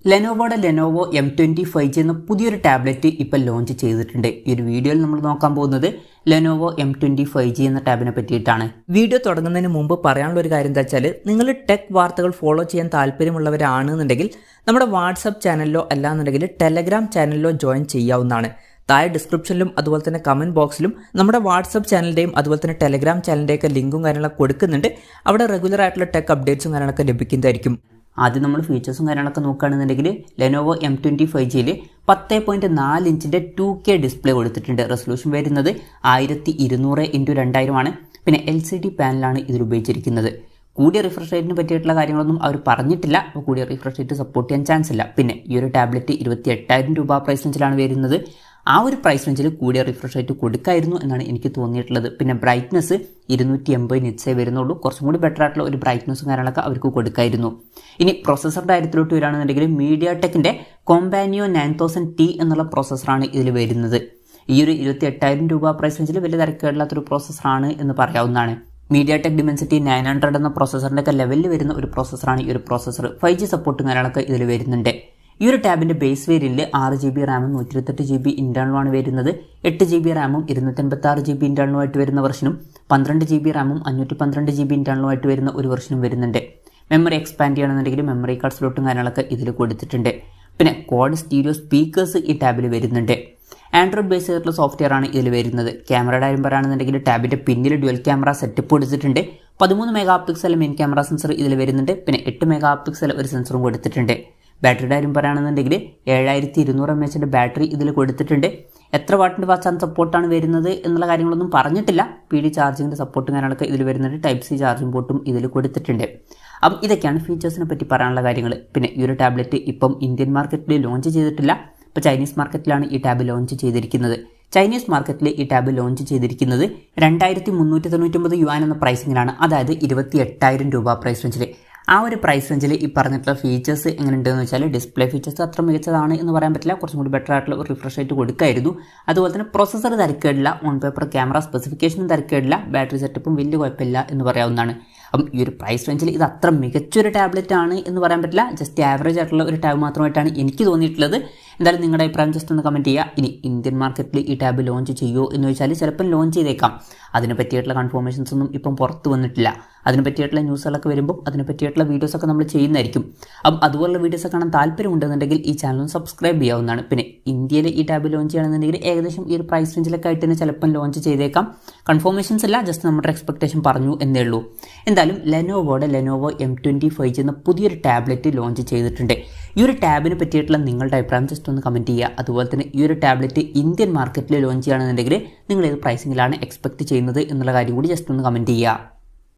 ലെനോവോയുടെ Lenovo M25G എന്ന പുതിയൊരു tablet ഇപ്പോൾ ലോഞ്ച് ചെയ്തിട്ടുണ്ട്. ഈ ഒരു വീഡിയോയിൽ നമ്മൾ നോക്കാൻ പോകുന്നത് ലെനോവോ M25G എന്ന ടാബിനെ പറ്റിയിട്ടാണ്. വീഡിയോ തുടങ്ങുന്നതിന് മുമ്പ് പറയാനുള്ള ഒരു കാര്യം എന്താ വെച്ചാൽ, നിങ്ങൾ ടെക് വാർത്തകൾ ഫോളോ ചെയ്യാൻ താല്പര്യമുള്ളവരാണെന്നുണ്ടെങ്കിൽ നമ്മുടെ വാട്സപ്പ് ചാനലിലോ അല്ലാന്നുണ്ടെങ്കിൽ ടെലഗ്രാം ചാനലിലോ ജോയിൻ ചെയ്യാവുന്നതാണ്. താഴെ ഡിസ്ക്രിപ്ഷനിലും അതുപോലെ തന്നെ കമൻറ്റ് ബോക്സിലും നമ്മുടെ വാട്സപ്പ് ചാനലിൻ്റെയും അതുപോലെ തന്നെ ടെലഗ്രാം ചാനലിൻ്റെയൊക്കെ ലിങ്കും കാര്യങ്ങളൊക്കെ കൊടുക്കുന്നുണ്ട്. അവിടെ റെഗുലർ ആയിട്ടുള്ള ടെക് അപ്ഡേറ്റ്സും കാര്യങ്ങളൊക്കെ ലഭിക്കുന്നതായിരിക്കും. ആദ്യം നമ്മൾ ഫീച്ചേഴ്സും കാര്യങ്ങളൊക്കെ നോക്കുകയാണെന്നുണ്ടെങ്കിൽ ലെനോവോ M25Gയിൽ 10.4 ഇഞ്ചിൻ്റെ 2K ഡിസ്പ്ലേ കൊടുത്തിട്ടുണ്ട്. റെസൊല്യൂഷൻ വരുന്നത് 1200x2000 ആണ്. പിന്നെ LCD പാനലാണ് ഇതിൽ ഉപയോഗിച്ചിരിക്കുന്നത്. കൂടിയ റിഫ്രഷ് റേറ്റിനെ പറ്റിയിട്ടുള്ള കാര്യങ്ങളൊന്നും അവർ പറഞ്ഞിട്ടില്ല. അപ്പോൾ കൂടിയ റിഫ്രഷ് റേറ്റ് സപ്പോർട്ട് ചെയ്യാൻ ചാൻസ് ഇല്ല. പിന്നെ ഈ ഒരു ടാബ്ലറ്റ് 28,000 രൂപ പ്രൈസ് റേഞ്ചിലാണ് വരുന്നത്. ആ ഒരു പ്രൈസ് റേഞ്ചിൽ കൂടിയ റിഫ്രഷ് റേറ്റ് കൊടുക്കായിരുന്നു എന്നാണ് എനിക്ക് തോന്നിയിട്ടുള്ളത്. പിന്നെ ബ്രൈറ്റ്നസ് 280 നിറ്റ്സേ വരുന്നുള്ളൂ. കുറച്ചും കൂടി ബെറ്റർ ആയിട്ടുള്ള ഒരു ബ്രൈറ്റ്നസ്സും കാര്യങ്ങളൊക്കെ അവർക്ക് കൊടുക്കായിരുന്നു. ഇനി പ്രോസസ്സറുടെ കാര്യത്തിലോട്ട് വരികയാണെന്നുണ്ടെങ്കിൽ MediaTekന്റെ Companion 9000T എന്നുള്ള പ്രോസസ്സറാണ് ഇതിൽ വരുന്നത്. ഈ ഒരു 28,000 രൂപ പ്രൈസ് റേഞ്ചിൽ വലിയ തിരക്കേടില്ലാത്തൊരു പ്രോസസ്സറാണ് എന്ന് പറയാവുന്നതാണ്. MediaTek Dimensity 900 എന്ന പ്രോസസ്സറിൻ്റെ ഒക്കെ ലെവലിൽ വരുന്ന ഒരു പ്രോസസ്സറാണ് ഈ ഒരു പ്രോസസ്സർ. 5G സപ്പോർട്ടും കാര്യങ്ങളൊക്കെ ഇതിൽ വരുന്നുണ്ട്. ഈ ഒരു ടാബിൻ്റെ ബേസ് വേരിയൻറ്റിൽ 6GB റാമും 128GB ഇൻറ്റേർണലുമാണ് വരുന്നത്. 8GB റാമും 256GB ഇൻറ്റേർണലുമായിട്ട് വരുന്ന വെർഷനും 12GB റാമും 512GB ഇൻറ്റേർണലുമായിട്ട് വരുന്ന ഒരു വെർഷനും വരുന്നുണ്ട്. മെമ്മറി എക്സ്പാൻഡ് ചെയ്യണമെന്നുണ്ടെങ്കിൽ മെമ്മറി കാർഡ് സ്ലോട്ടും കാര്യങ്ങളൊക്കെ ഇതിൽ കൊടുത്തിട്ടുണ്ട്. പിന്നെ ക്വാഡ് സ്റ്റീരിയോ സ്പീക്കേഴ്സ് ഈ ടാബിൽ വരുന്നുണ്ട്. ആൻഡ്രോയിഡ് ബേസ് ചെയ്തിട്ടുള്ള സോഫ്റ്റ്വെയർ ആണ് ഇതിൽ വരുന്നത്. ക്യാമറയുടെ കാര്യം പറയുകയാണെന്നുണ്ടെങ്കിൽ ടാബിൻ്റെ പിന്നിൽ ഡ്യുവൽ ക്യാമറ സെറ്റപ്പ് കൊടുത്തിട്ടുണ്ട്. 13 MP മെയിൻ ക്യാമറ സെൻസർ ഇതിൽ വരുന്നുണ്ട്. പിന്നെ 8 MP ഒരു സെൻസറും കൊടുത്തിട്ടുണ്ട്. ബാറ്ററിയുടെ കാര്യം പറയുകയാണെന്നുണ്ടെങ്കിൽ 7200 mAh ബാറ്ററി ഇതിൽ കൊടുത്തിട്ടുണ്ട്. എത്ര വാട്ടിൻ്റെ ഫാസ്റ്റ് ചാർജ് സപ്പോർട്ടാണ് വരുന്നത് എന്നുള്ള കാര്യങ്ങളൊന്നും പറഞ്ഞിട്ടില്ല. PD ചാർജിങ്ങിൻ്റെ സപ്പോർട്ടും കാര്യങ്ങളൊക്കെ ഇതിൽ വരുന്നുണ്ട്. Type-C ചാർജിംഗ് പോർട്ടും ഇതിൽ കൊടുത്തിട്ടുണ്ട്. അപ്പം ഇതൊക്കെയാണ് ഫീച്ചേഴ്സിനെ പറ്റി പറയാനുള്ള കാര്യങ്ങൾ. പിന്നെ ഈ ഒരു ടാബ്ലറ്റ് ഇപ്പം ഇന്ത്യൻ മാർക്കറ്റിൽ ലോഞ്ച് ചെയ്തിട്ടില്ല. ഇപ്പോൾ ചൈനീസ് മാർക്കറ്റിലാണ് ഈ ടാബ് ലോഞ്ച് ചെയ്തിരിക്കുന്നത്. ചൈനീസ് മാർക്കറ്റിൽ ഈ ടാബ് ലോഞ്ച് ചെയ്തിരിക്കുന്നത് 2399 യുവാൻ എന്ന പ്രൈസിങ്ങിലാണ്. അതായത് 28,000 രൂപ പ്രൈസ് റേഞ്ചിൽ. ആ ഒരു പ്രൈസ് റേഞ്ചിൽ ഈ പറഞ്ഞിട്ടുള്ള ഫീച്ചേഴ്സ് എങ്ങനെയുണ്ടെന്ന് വെച്ചാൽ, ഡിസ്പ്ലേ ഫീച്ചേഴ്സ് അത്ര മികച്ചതാണ് എന്ന് പറയാൻ പറ്റില്ല. കുറച്ചും കൂടി ബെറ്റർ ആയിട്ടുള്ള ഒരു റിഫ്രഷ് റേറ്റ് കൊടുക്കായിരുന്നു. അതുപോലെ തന്നെ പ്രൊസസ്സർ തിരക്കേടില്ല, ഓൺ പേപ്പർ ക്യാമറ സ്പെസിഫിക്കേഷനും തിരക്കേടില്ല, ബാറ്ററി സെറ്റപ്പും വലിയ കുഴപ്പമില്ല എന്ന് പറയാവുന്നതാണ്. അപ്പം ഈ ഒരു പ്രൈസ് റേഞ്ചിൽ ഇത് അത്ര മികച്ചൊരു ടാബ്ലറ്റ് ആണ് എന്ന് പറയാൻ പറ്റില്ല. ജസ്റ്റ് ആവറേജ് ആയിട്ടുള്ള ഒരു ടാബ് മാത്രമായിട്ടാണ് എനിക്ക് തോന്നിയിട്ടുള്ളത്. എന്തായാലും നിങ്ങളുടെ അഭിപ്രായം ജസ്റ്റ് ഒന്ന് കമൻറ്റ് ചെയ്യുക. ഇനി ഇന്ത്യൻ മാർക്കറ്റിൽ ഈ ടാബ് ലോഞ്ച് ചെയ്യുമോ എന്ന് ചോദിച്ചാൽ ചിലപ്പം ലോഞ്ച് ചെയ്തേക്കാം. അതിനെ പറ്റിയിട്ടുള്ള കൺഫർമേഷൻസ് ഒന്നും ഇപ്പം പുറത്ത് വന്നിട്ടില്ല. അതിനെ പറ്റിയിട്ടുള്ള ന്യൂസുകളൊക്കെ വരുമ്പോൾ അതിനെ പറ്റിയിട്ടുള്ള വീഡിയോസൊക്കെ നമ്മൾ ചെയ്യുന്നതായിരിക്കും. അപ്പം അതുപോലുള്ള വീഡിയോസ് കാണാൻ താല്പര്യമുണ്ടെന്നുണ്ടെങ്കിൽ ഈ ചാനൽ സബ്സ്ക്രൈബ് ചെയ്യാവുന്നതാണ്. പിന്നെ ഇന്ത്യയിൽ ഈ ടാബ് ലോഞ്ച് ചെയ്യണമെന്നുണ്ടെങ്കിൽ ഏകദേശം ഈ ഒരു പ്രൈസ് റേഞ്ചിലൊക്കെ ആയിട്ട് തന്നെ ചിലപ്പം ലോഞ്ച് ചെയ്തേക്കാം. കൺഫർമേഷൻസ് ഇല്ല, ജസ്റ്റ് നമ്മുടെ എക്സ്പെക്ടേഷൻ പറഞ്ഞു എന്നേ ഉള്ളൂ. എന്തായാലും ലെനോവോയുടെ ലെനോവോ M25G എന്ന പുതിയൊരു ടാബ്ലറ്റ് ലോഞ്ച് ചെയ്തിട്ടുണ്ട്. ഈ ഒരു ടാബിനെ പറ്റിയിട്ടുള്ള നിങ്ങളുടെ അഭിപ്രായം ജസ്റ്റ് ഒന്ന് കമൻറ്റ് ചെയ്യുക. അതുപോലെ തന്നെ ഈ ഒരു ടാബ്ലറ്റ് ഇന്ത്യൻ മാർക്കറ്റിൽ ലോഞ്ച് ചെയ്യുകയാണെന്നുണ്ടെങ്കിൽ നിങ്ങൾ ഏത് പ്രൈസിങ്ങിലാണ് എക്സ്പെക്ട് ചെയ്യുന്നത് എന്നുള്ള കാര്യം കൂടി ജസ്റ്റ് ഒന്ന് കമൻറ്റ് ചെയ്യുക.